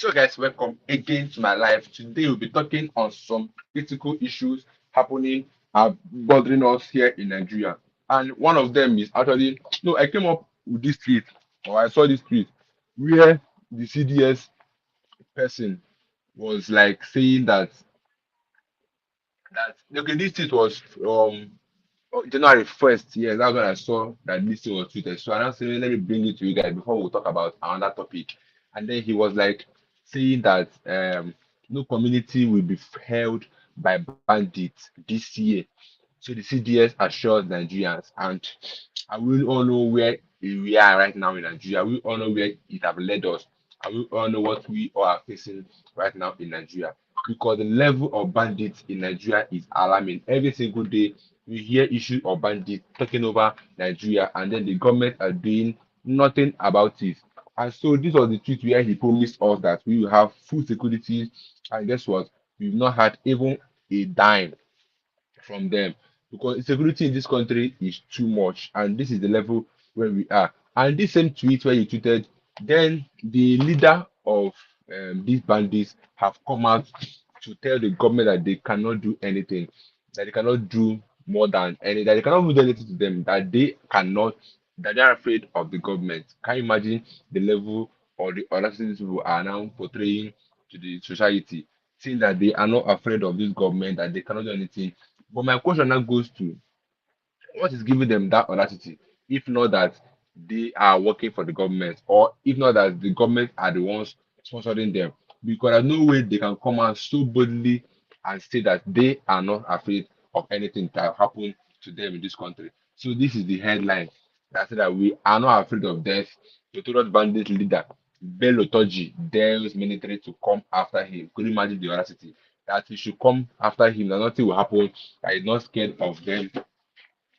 So, guys, welcome again to my life. Today, we'll be talking on some critical issues happening bothering us here in Nigeria. And one of them is actually, no, I came up with this tweet, or I saw this tweet, where the CDS person was like saying that okay, this tweet was January 1st. Yeah, that's when I saw that this thing was tweeted. So I now say, let me bring it to you guys before we talk about another topic. And then he was like saying that no community will be held by bandits this year. So the CDS assures Nigerians, and we all know where we are right now in Nigeria. We all know where it have led us, and we all know what we all are facing right now in Nigeria. Because the level of bandits in Nigeria is alarming. Every single day, we hear issues of bandits taking over Nigeria, and then the government are doing nothing about it. And so this was the tweet where he promised us that we will have full security, and guess what? We've not had even a dime from them because insecurity in this country is too much, and this is the level where we are. And this same tweet where you tweeted, then the leader of these bandits have come out to tell the government that they cannot do anything, that they cannot do more than any, that they cannot do anything to them, that they cannot, that they are afraid of the government. Can you imagine the level or the audacity these people are now portraying to the society, saying that they are not afraid of this government, that they cannot do anything? But my question now goes to what is giving them that audacity, if not that they are working for the government, or if not that the government are the ones sponsoring them? Because there's no way they can come out so boldly and say that they are not afraid of anything that happen to them in this country. So this is the headline that said that we are not afraid of death. The Torah bandit leader Bello Toji dares military to come after him. Could you imagine the audacity that he should come after him? That nothing will happen. That he's not scared of them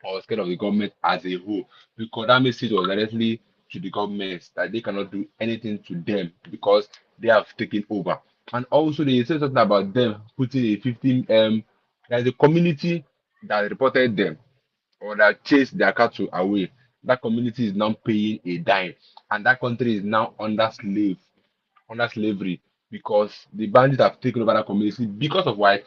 or scared of the government as a whole, because that message was directly to the government that they cannot do anything to them because they have taken over. And also they said something about them putting a 15 there's a community that reported them or that chased their cattle away. That community is now paying a dime, and that country is now under slavery, because the bandits have taken over that community. Because of why?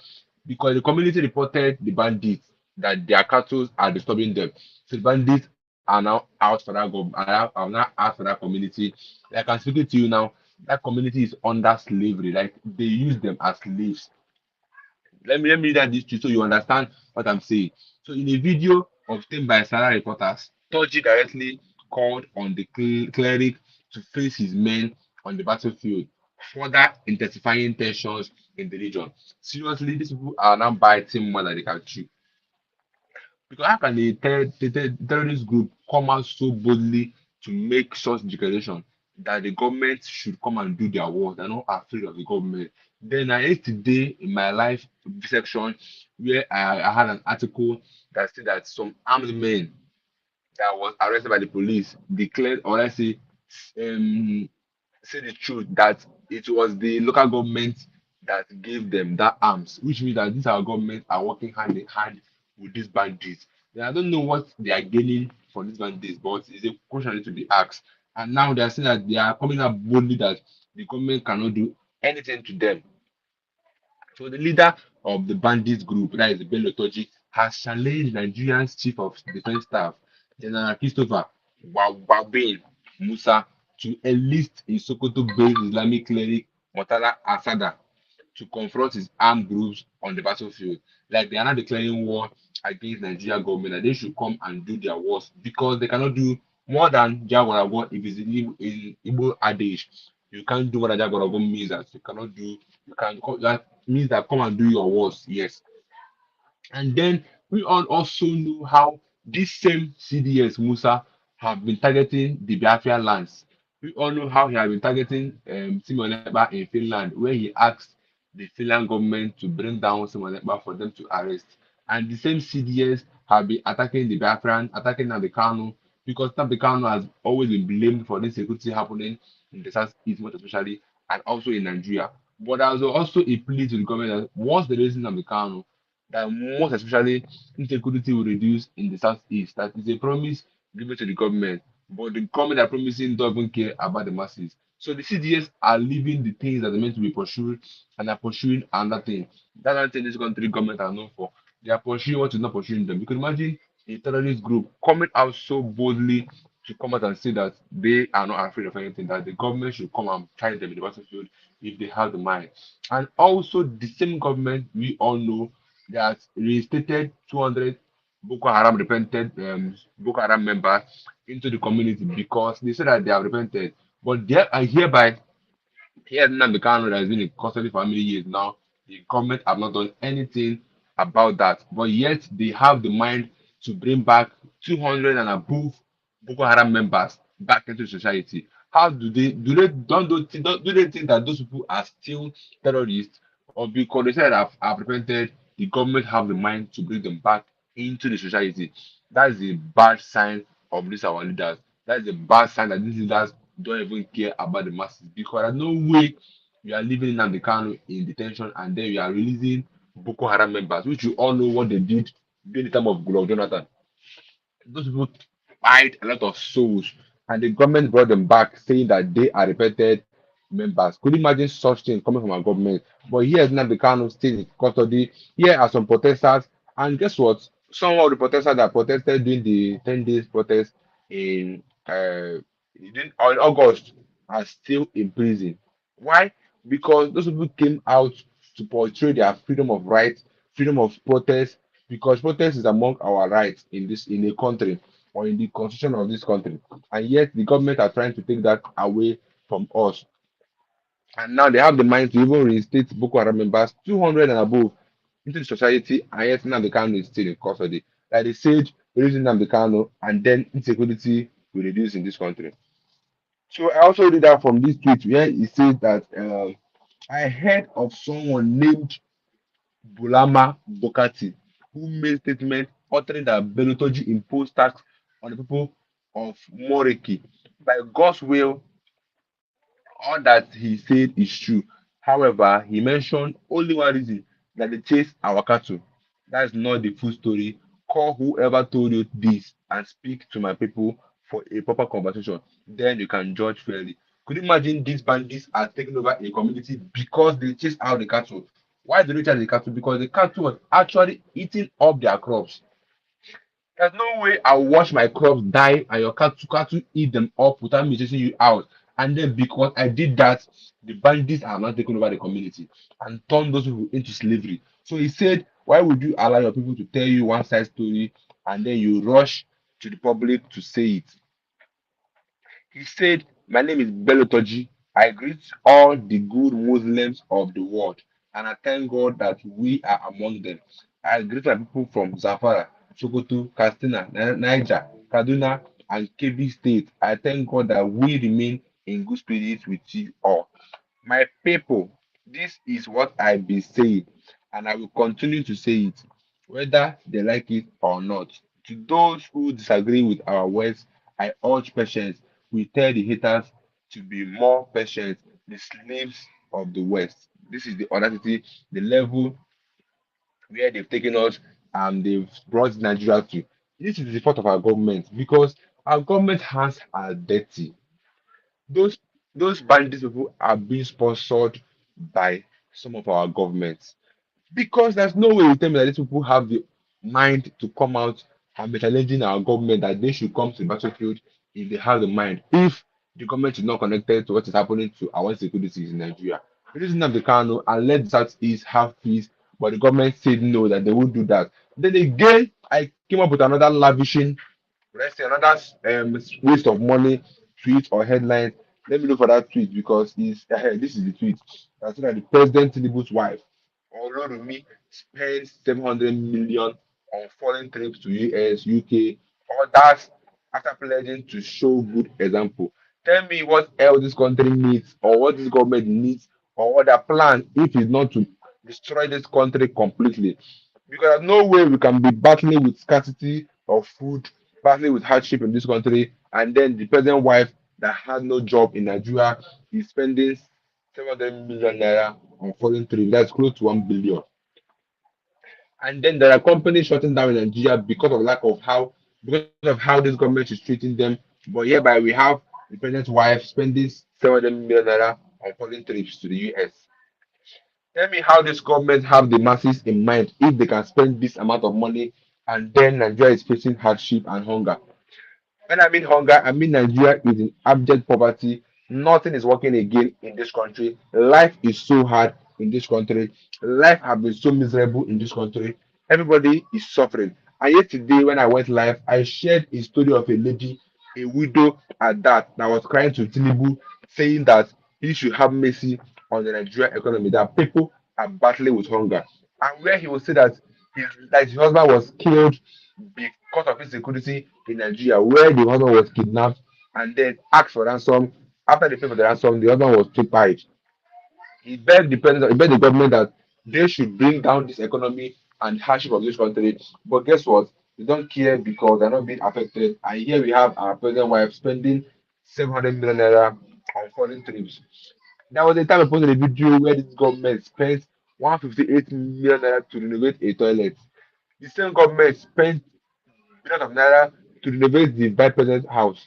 Because the community reported the bandits that their cattle are disturbing them. So the bandits are now out for that are now out for that community. Like I'm speaking to you now, that community is under slavery. Like they use them as slaves. Let me read that this to you so you understand what I'm saying. So in a video obtained by Sarah reporters, Toji directly called on the cleric to face his men on the battlefield, further intensifying tensions in the region. Seriously, these people are now biting more than they can chew. Because how can the terrorist group come out so boldly to make such declaration that the government should come and do their work? They're not afraid of the government. Then I read today in my life section where I had an article that said that some armed men that was arrested by the police declared, or let's um, say the truth, that it was the local government that gave them that arms, which means that these our government are working hand in hand with these bandits. Then I don't know what they are gaining from these bandits, but it's a question to be asked. And now they are saying that they are coming up boldly that the government cannot do anything to them. So the leader of the bandits group, that is Bello Toji, has challenged Nigeria's chief of defense staff, General Christopher Wabin Musa, to enlist a Sokoto-based Islamic cleric Murtala Asada to confront his armed groups on the battlefield. Like they are not declaring war against Nigeria government, that they should come and do their worst because they cannot do more than Jagwarago. If it's in Igbo adage, you can't do what a Jagwarago means, that you cannot do, you can that means that come and do your worst, yes. And then we all also know how this same CDS Musa have been targeting the Biafra lands. We all know how he has been targeting Simoneba in Finland, where he asked the Finland government to bring down Simoneba for them to arrest. And the same CDS have been attacking the Biafran, attacking Nnamdi Kanu, because Nnamdi Kanu has always been blamed for this security happening in the Southeast, most especially, and also in Nigeria. But there's also a plea to the government that once the raising Nnamdi Kanu, that most especially insecurity will reduce in the southeast. That is a promise given to the government, but the government are promising don't even care about the masses. So the CDS are leaving the things that are meant to be pursued and are pursuing another thing. That's another thing this country government are known for. They are pursuing what is not pursuing them. You can imagine a terrorist group coming out so boldly to come out and say that they are not afraid of anything, that the government should come and try them in the battlefield if they have the mind. And also the same government we all know that reinstated 200 Boko Haram members into the community because they said that they have repented. But there and hereby, here Nnamdi Kanu that has been in custody for how many years now, the government have not done anything about that. But yet they have the mind to bring back 200 and above Boko Haram members back into society. How do they don't do they think that those people are still terrorists, or because they said have repented, the government have the mind to bring them back into the society? That's a bad sign of these our leaders. That's a bad sign that these leaders don't even care about the masses, because there's no way you are leaving Nnamdi Kanu in detention and then you are releasing Boko Haram members, which you all know what they did during the time of Goodluck Jonathan. Those people fight a lot of souls, and the government brought them back saying that they are repented members. Could you imagine such things coming from our government? But here Nnamdi Kanu still in custody. Here are some protesters, and guess what? Some of the protesters that protested during the 10 days protest in in August are still in prison. Why? Because those people came out to portray their freedom of right, freedom of protest, because protest is among our rights in a country or in the constitution of this country, and yet the government are trying to take that away from us. And now they have the mind to even reinstate Boko Haram members 200 and above into the society, and yet now the Kanu is still in custody. Like they said, releasing Nnamdi Kanu, and then insecurity will reduce in this country. So I also read that from this tweet where he says that I heard of someone named Bulama Bokati, who made statement uttering that Belutoji imposed tax on the people of Moreki. By God's will, all that he said is true. However, he mentioned only one reason, that they chase our cattle. That's not the full story. Call whoever told you this and speak to my people for a proper conversation. Then you can judge fairly. Could you imagine these bandits are taking over a community because they chase out the cattle? Why do they chase the cattle? Because the cattle was actually eating up their crops. There's no way I'll watch my crops die and your cattle eat them up without me chasing you out. And then because I did that, the bandits are now taking over the community and turn those people into slavery. So he said, why would you allow your people to tell you one side story and then you rush to the public to say it? He said, my name is Belotoji. I greet all the good Muslims of the world, and I thank God that we are among them. I greet my people from Zafara, Sokoto, Katsina, Niger, Kaduna, and Kebbi State. I thank God that we remain in good spirits with you all. My people, this is what I be saying, and I will continue to say it, whether they like it or not. To those who disagree with our words, I urge patience. We tell the haters to be more patient, the slaves of the West. This is the audacity, the level where they've taken us and they've brought Nigeria to. This is the fault of our government, because our government hands are dirty. Those those bandits people are being sponsored by some of our governments, because there's no way you tell me that these people have the mind to come out and be challenging our government that they should come to the battlefield if they have the mind. If the government is not connected to what is happening to our securities in Nigeria, it isn't have the Kano and let the Southeast have peace, but the government said no, that they won't do that. Then again, I came up with another lavishing, let's say another waste of money tweet or headline. Let me look for that tweet because it's this is the tweet. That's that the President Tinubu's wife, Olorumi, spends 700 million on foreign trips to US, UK, all that after pledging to show good example. Tell me what else this country needs, or what this government needs, or what their plan if it's not to destroy this country completely. Because there's no way we can be battling with scarcity of food, battling with hardship in this country, and then the president wife that had no job in Nigeria is spending 700 million naira on foreign trade. That's close to 1 billion. And then there are companies shutting down in Nigeria because of lack of how because of how this government is treating them. But hereby we have the president's wife spending 700 million naira on foreign trips to the US. Tell me how this government have the masses in mind if they can spend this amount of money and then Nigeria is facing hardship and hunger. When I mean hunger, I mean Nigeria is in abject poverty. Nothing is working again in this country. Life is so hard in this country. Life has been so miserable in this country. Everybody is suffering. And yesterday, when I went live, I shared a story of a lady, a widow at that was crying to Tinubu, saying that he should have mercy on the Nigerian economy, that people are battling with hunger. And where he will say that his husband was killed because of insecurity in Nigeria, where the husband was kidnapped and then asked for ransom. After they paid for the ransom, the husband was too tied. He begged the government that they should bring down this economy and hardship of this country. But guess what? They don't care because they're not being affected. And here we have our president wife spending 700 million naira on foreign trips. There was a time I posted a video where this government spent 158 million naira to renovate a toilet. The same government spent billions of naira to renovate the vice president's house.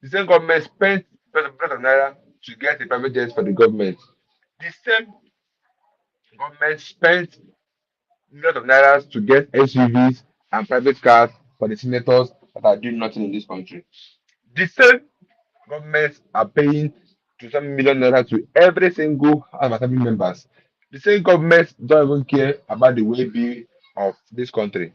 The same government spent billions of naira to get a private jet for the government. The same government spent millions of naira to get SUVs and private cars for the senators that are doing nothing in this country. The same governments are paying to some million naira to every single House of Assembly members. The same governments don't even care about the well-being of this country.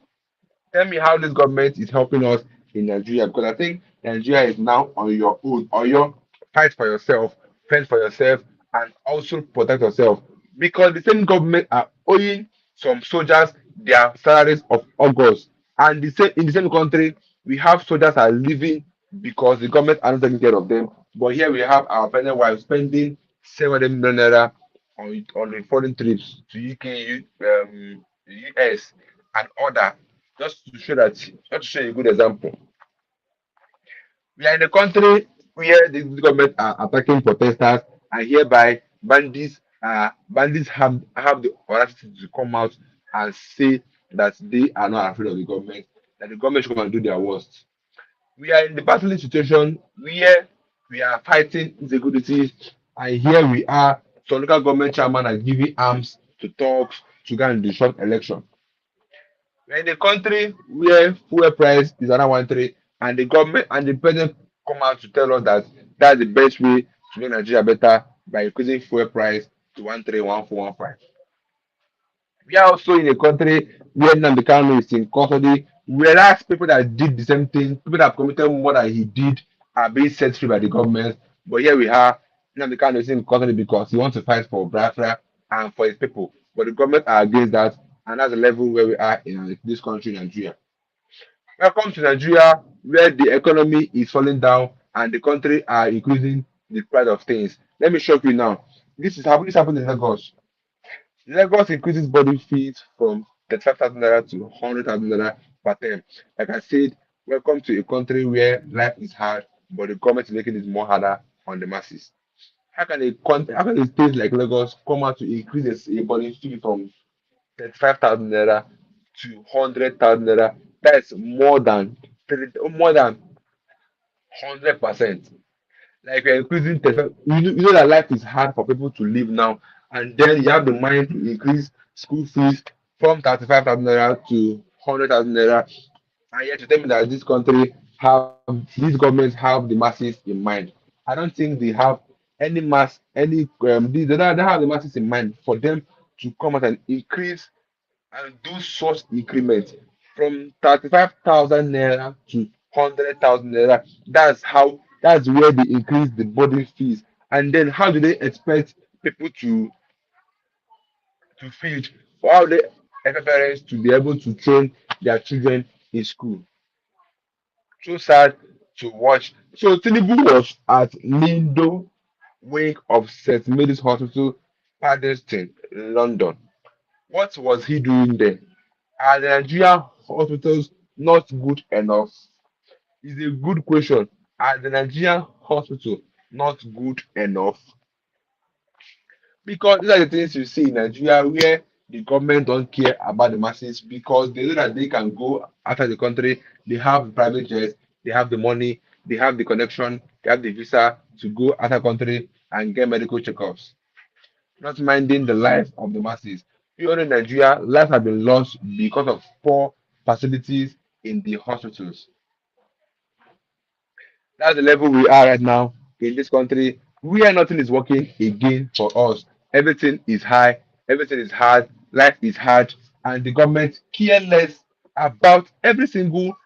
Tell me how this government is helping us in Nigeria, because I think Nigeria is now on your own, or your fight for yourself, fend for yourself, and also protect yourself. Because the same government are owing some soldiers their salaries of August, and the same in the same country we have soldiers are leaving because the government are not taking care of them. But here we have our president wife spending 700 million naira on the foreign trips to UK, US, and other, just to show a good example. We are in a country where the government are attacking protesters, and hereby bandits have the audacity to come out and say that they are not afraid of the government, that the government should come and do their worst. We are in the battling situation where we are fighting insecurities, and here we are, some local government chairman are giving arms to thugs to go and disrupt election. We're in a country where fuel price is around 1 3, and the government and the president come out to tell us that that's the best way to make Nigeria better by increasing fuel price to 1 3, 1 4, 1 5. We are also in a country where Nnamdi Kanu is in custody, whereas people that did the same thing, people that committed more than he did, are being set free by the government. But here we are, Nnamdi Kanu is in custody because he wants to fight for Biafra and for his people. But the government are against that, and that's the level where we are in this country, Nigeria. Welcome to Nigeria, where the economy is falling down and the country are increasing the price of things. Let me shock you now. This happened in Lagos. Lagos increases body fees from 35,000 naira to 100,000 naira per term. Like I said, welcome to a country where life is hard, but the government is making it more harder on the masses. How can a state like Lagos come out to increase a body fee from 35,000 naira to 100,000 naira? That's more than 100%. Like you're increasing 35, you know that life is hard for people to live now, and then you have the mind to increase school fees from 35,000 naira to 100,000 naira, and yet you tell me that these governments have the masses in mind. I don't think they have they don't have the masses in mind for them to come out and increase and do such increment from 35,000 naira to 100,000 naira. That's where they increase the boarding fees. And then how do they expect people to feed? Or how they expect parents to be able to train their children in school? So sad to watch. So Tinubu was at Lindo wing of St. Mary's Hospital, Paddington, London. What was he doing there? Are the Nigerian hospitals not good enough? Is a good question. Are the Nigerian hospital not good enough? Because these are the things you see in Nigeria where the government don't care about the masses because they know that they can go after the country. They have private jets, they have the money, they have the connection, they have the visa to go other country and get medical checkups, not minding the life of the masses. We all know in Nigeria, lives have been lost because of poor facilities in the hospitals. That's the level we are right now in this country where nothing is working again for us. Everything is high, everything is hard, life is hard, and the government care less about every single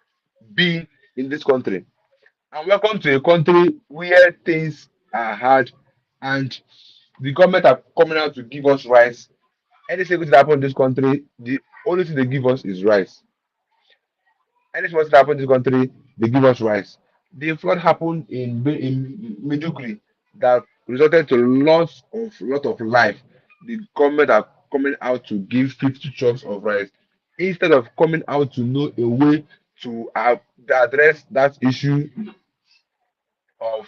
being in this country. And welcome to a country where things are hard and the government are coming out to give us rights. Any single thing that happen in this country, the only thing they give us is rice. Anything that happen in this country, they give us rice. The flood happened in Medugri that resulted to lot of life. The government are coming out to give 50 trucks of rice instead of coming out to know a way to address that issue of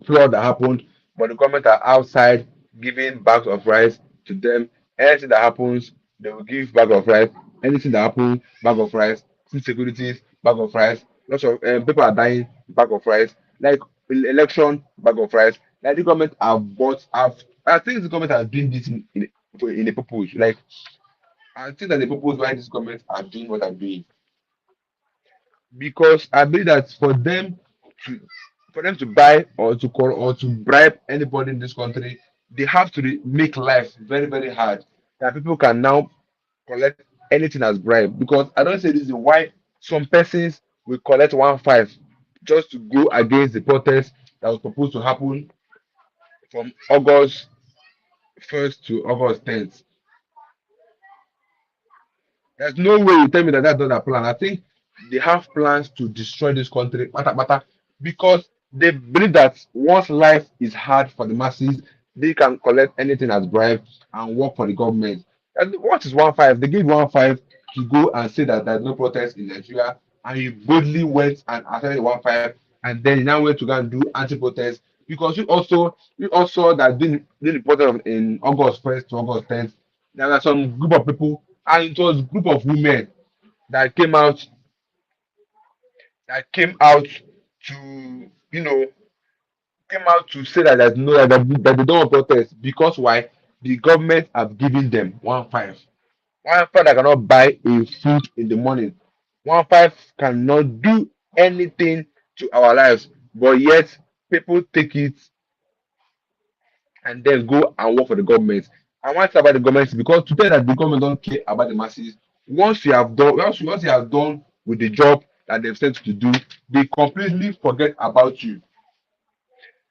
flood that happened, but the government are outside giving bags of rice to them. Anything that happens, they will give bag of rice. Anything that happens, bag of rice. Insecurities, bag of rice. Lots of people are dying, bag of rice. Like election, bag of rice. Like the government have bought. Have I think the government has doing this in a purpose. Like I think that the purpose why this government are doing what they're doing because I believe that to for them to buy or to bribe anybody in this country, they have to make life very very hard. That people can now collect anything as bribe because I don't say this is why some persons will collect 1.5 just to go against the protest that was supposed to happen from August 1st to August 10th. There's no way you tell me that that's not a plan. I think they have plans to destroy this country, because they believe that once life is hard for the masses, they can collect anything as bribe and work for the government. And what is 1.5? They gave 1.5 to go and say that there's no protest in Nigeria, and you boldly went and attended 1.5, and then you now went to go and do anti-protest because you also that didn't protest in August 1st to August 10th. There were some group of people and it was group of women that came out to came out to say that there's no that they don't want protest because why the government have given them 1.5 that cannot buy a food in the morning. 1.5 cannot do anything to our lives, but yet people take it and then go and work for the government. And one thing about the government is because to tell that the government don't care about the masses, once you have done with the job that they've sent you to do, they completely forget about you.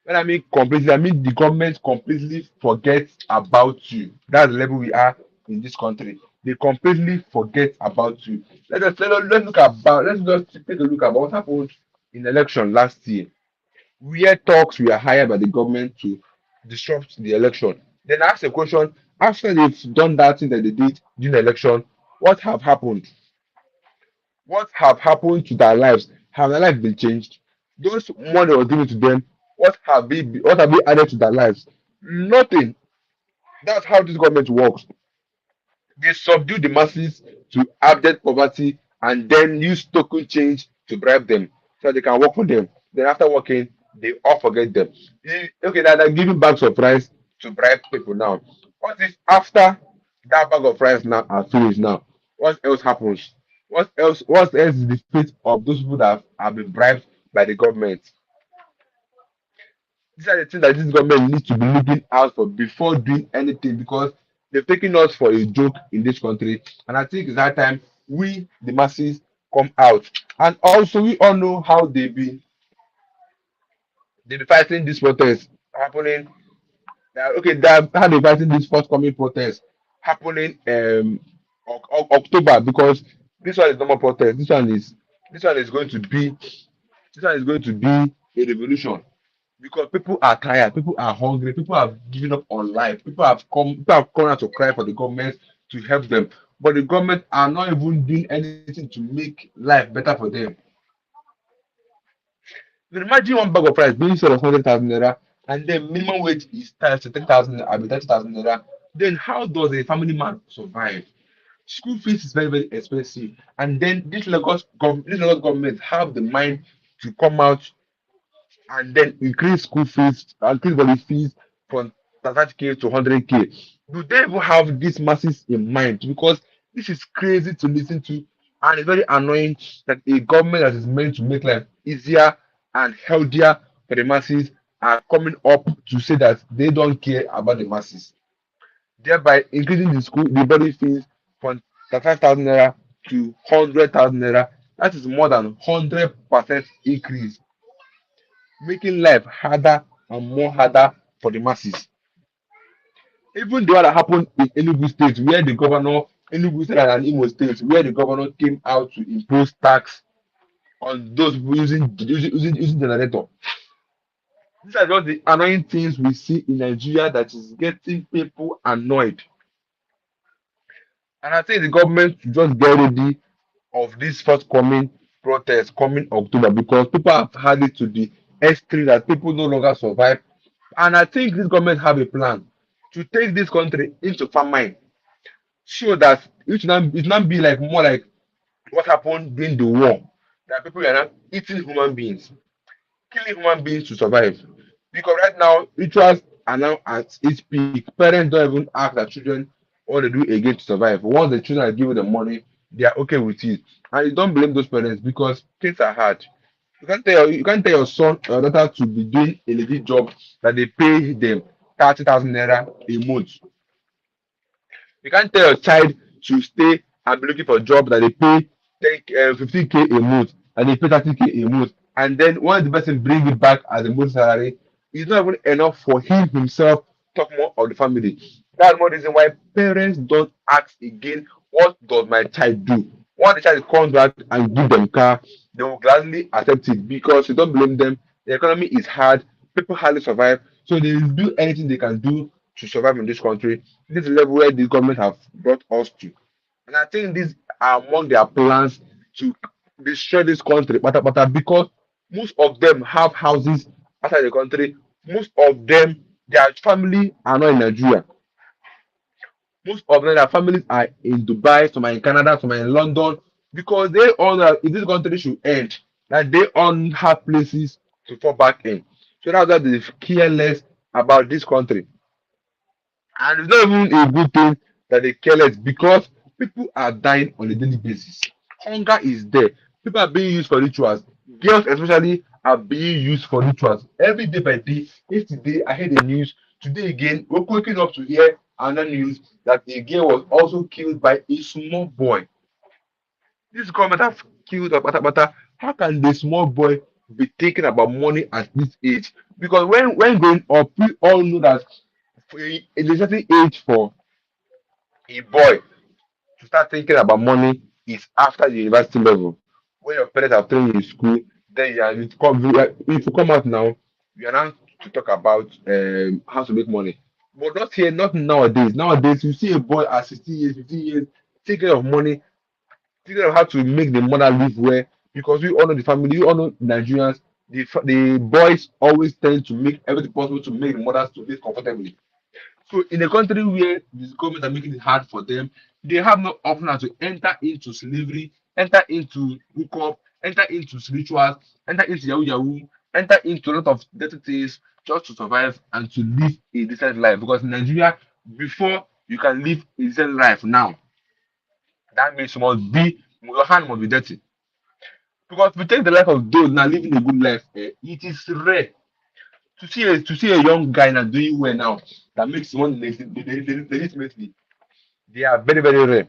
When I mean completely, I mean the government completely forgets about you. That's the level we are in this country. They completely forget about you. Let's just take a look at what happened in the election last year where talks were hired by the government to disrupt the election. Then ask a question after they've done that thing that they did during the election, what have happened? What have happened to their lives? Have their lives been changed? Those money was given to them, what have we added to their lives? Nothing. That's how this government works. They subdue the masses to abject poverty and then use token change to bribe them so they can work for them. Then after working, they all forget them. Okay, now they're giving bags of rice to bribe people now. What if after that bag of rice now are finished now? What else happens? What else is the fate of those people that have been bribed by the government? These are the things that this government needs to be looking out for before doing anything because they've taken us for a joke in this country. And I think it's that time we, the masses, come out. And also, we all know how they be fighting this protest happening. Okay, how they fighting this forthcoming protest happening October because this one is normal protest. This one is going to be a revolution because people are tired, people are hungry, people have given up on life, people have come out to cry for the government to help them, but the government are not even doing anything to make life better for them. You imagine one bag of rice being sold of 100,000 naira and then minimum wage is times to 10,000 I mean 30,000 naira. Then how does a family man survive? School fees is very very expensive, and then this Lagos government have the mind to come out and then increase school fees, increase body fees from 30K to 100K. Do they even have these masses in mind? Because this is crazy to listen to, and it's very annoying that a government that is meant to make life easier and healthier for the masses are coming up to say that they don't care about the masses, thereby increasing the body fees from 35,000 naira to 100,000 naira. That is more than 100% increase, making life harder and more harder for the masses. Even the one that happened in Enugu State, where the governor, Enugu State and Imo State, where the governor came out to impose tax on those people using generator. These are just the annoying things we see in Nigeria that is getting people annoyed. And I think the government should just get ready of this forthcoming protest coming October, because people have had it to the extreme that people no longer survive. And I think this government have a plan to take this country into famine, so that it not be like more like what happened during the war, that people are not eating human beings, killing human beings to survive. Because right now, rituals are now at its peak. Parents don't even ask their children what they do again to survive. Once the children are given the money, they are okay with it. And you don't blame those parents, because things are hard. You can't tell your son or daughter to be doing a legit job that they pay them 30,000 naira a month. You can't tell your child to stay and be looking for a job that they pay 15K a month and they pay 30K a month. And then when the person brings it back as a month salary, it's not even enough for him himself, talk more of the family. That's one reason why parents don't ask again, what does my child do? Once the child comes back and give them car, they will gladly accept it, because you don't blame them. The economy is hard, people hardly survive, so they will do anything they can do to survive in this country. This is the level where the government have brought us to. And I think these are among their plans to destroy this country, because most of them have houses outside the country. Most of them, their family are not in Nigeria. Most of them, their families are in Dubai, some are in Canada, some are in London, because they all know that if this country should end, that they all have places to fall back in. So that's why they care less about this country. And it's not even a good thing that they care less, because people are dying on a daily basis. Hunger is there. People are being used for rituals. Girls, especially, are being used for rituals every day by day. Yesterday, I heard the news. Today again, we're waking up to hear another news that a girl was also killed by a small boy. This government have killed a bata. How can the small boy be thinking about money at this age? Because when growing up, we all know that for a certain age for a boy to start thinking about money is after the university level. When your parents have trained you in school, then if you come out now, you are now to talk about how to make money. But not here, not nowadays. Nowadays, you see a boy at 16 years, 15 years, taking care of money, thinking of how to make the mother live well. Because we all know the family, we all know Nigerians, the boys always tend to make everything possible to make the mothers to live comfortably. So in a country where the government are making it hard for them, they have no option than to enter into slavery, enter into hookup, enter into rituals, enter into yahoo yahoo, enter into a lot of dirty things just to survive and to live a decent life. Because in Nigeria, before you can live a decent life now, that means your hand must be dirty. Because if we take the life of those now living a good life, it is rare to see a young guy now doing well now that makes money legitimately. They are very, very rare.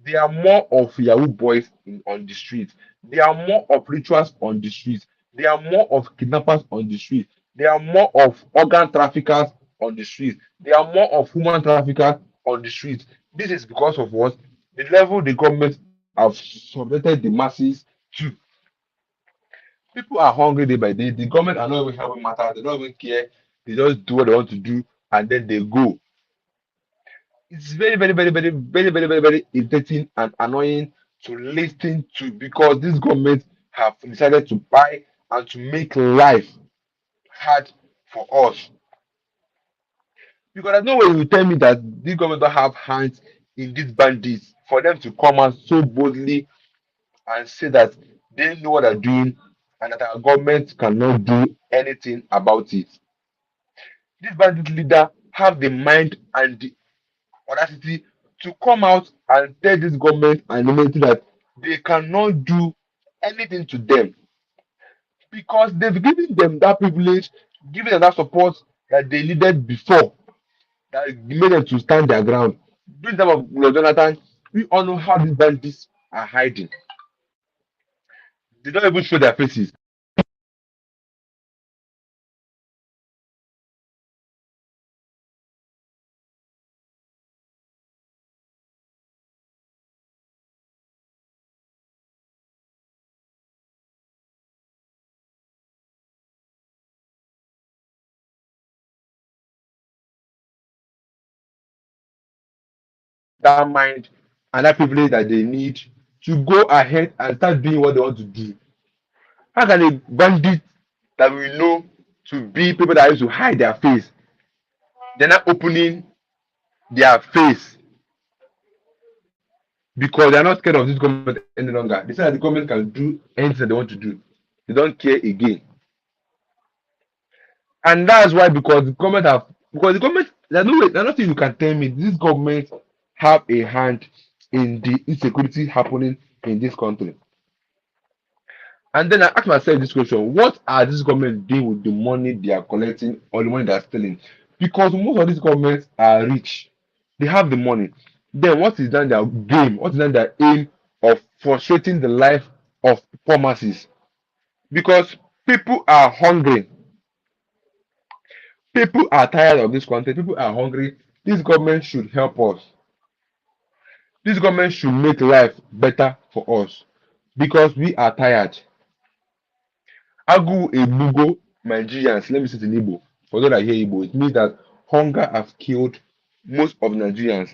They are more of Yahoo boys on the street. They are more of rituals on the street. They are more of kidnappers on the street. They are more of organ traffickers on the street. They are more of human traffickers on the street. This is because of what? The level the government have submitted the masses to. People are hungry day by day. The government are not even helping matters. They don't even care. They just do what they want to do and then they go. It's very, very, very, very, very, very, very, very irritating and annoying to listen to, because this government have decided to buy and to make life hard for us. Because there's no way you tell me that this government don't have hands in these bandits for them to come out so boldly and say that they know what they're doing and that our government cannot do anything about it. This bandit leader have the mind and the audacity to come out and tell this government and the military that they cannot do anything to them because they've given them that privilege, given them that support that they needed before, that made them to stand their ground. During the time of Lord Jonathan, we all know how these bandits are hiding. They don't even show their faces. That mind and that privilege that they need to go ahead and start doing what they want to do. How can a bandit that we know to be people that used to hide their face, they're not opening their face because they're not scared of this government any longer. They say that the government can do anything that they want to do. They don't care again. And that's why because the government there's nothing you can tell me this government have a hand in the insecurity happening in this country. And then I ask myself this question: what are these governments doing with the money they are collecting or the money they are stealing? Because most of these governments are rich, they have the money. Then what is then their game? What is then their aim of frustrating the life of poor masses? Because people are hungry, people are tired of this country, people are hungry. This government should help us. This government should make life better for us because we are tired. Agu Ebugo Nigerians, let me say it in Igbo. For those that hear Igbo, it means that hunger has killed most of Nigerians.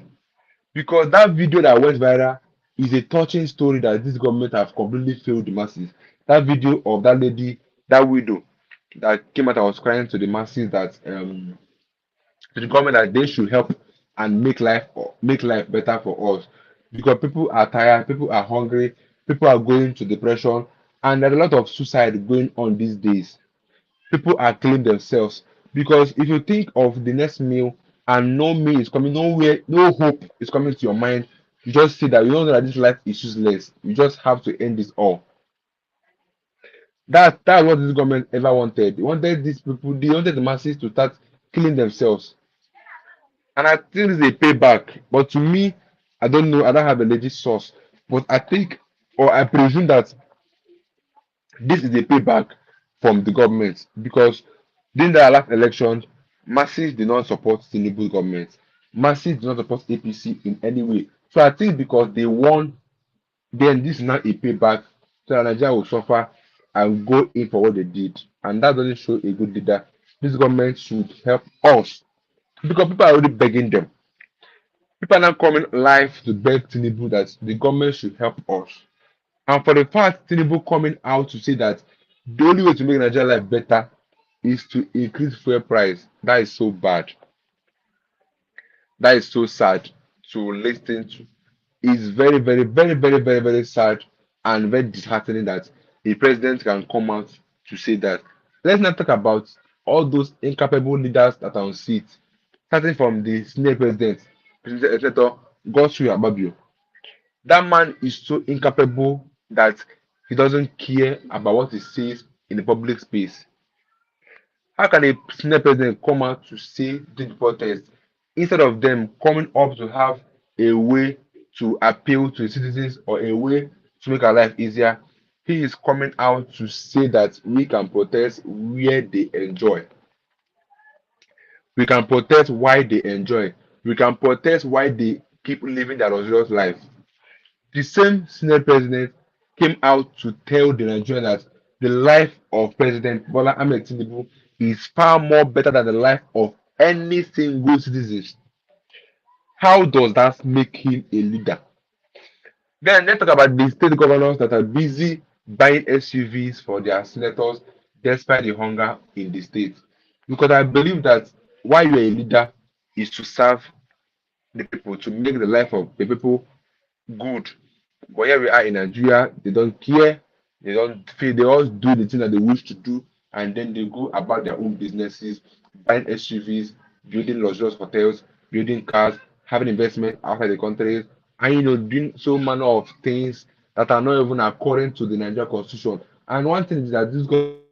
Because that video that went viral is a touching story that this government have completely failed the masses. That video of that lady, that widow, that came out and was crying to the masses that to the government that they should help and make life better for us. Because people are tired, people are hungry, people are going to depression, and there's a lot of suicide going on these days. People are killing themselves because if you think of the next meal and no meal is coming, nowhere, no hope is coming to your mind, you just say that you don't know that this life is useless. You just have to end this all. That's what this government ever wanted. They wanted these people, they wanted the masses to start killing themselves. And I think it's a payback. But to me, I don't know, I don't have a legit source. But I think or I presume that this is a payback from the government because during the last election, masses did not support Tinubu government. Masses did not support APC in any way. So I think because they won, then this is not a payback. So that Nigeria will suffer and go in for what they did. And that doesn't show a good leader. This government should help us because people are already begging them. People are now coming live to beg Tinubu that the government should help us. And for the fact Tinubu coming out to say that the only way to make Nigeria life better is to increase fuel price. That is so bad. That is so sad to listen to. It's very, very, very, very, very, very sad and very disheartening that a president can come out to say that. Let's not talk about all those incapable leaders that are on seat, starting from the senior president, Senator Godswill Ababio. That man is so incapable that he doesn't care about what he says in the public space. How can a senior president come out to say the protest instead of them coming up to have a way to appeal to the citizens or a way to make our life easier? He is coming out to say that we can protest where they enjoy. We can protest why they enjoy. We can protest why they keep living their luxurious life. The same Senate president came out to tell the Nigerians that the life of President Bola Ahmed Tinubu is far more better than the life of any single citizen. How does that make him a leader? Then let's talk about the state governors that are busy buying SUVs for their senators despite the hunger in the state. Because I believe that why you're a leader is to serve the people, to make the life of the people good. But here we are in Nigeria, they don't care, they don't feel, they all do the thing that they wish to do, and then they go about their own businesses, buying SUVs, building luxurious hotels, building cars, having investment outside the country, and doing so manner of things that are not even according to the Nigerian constitution. And one thing is that these guys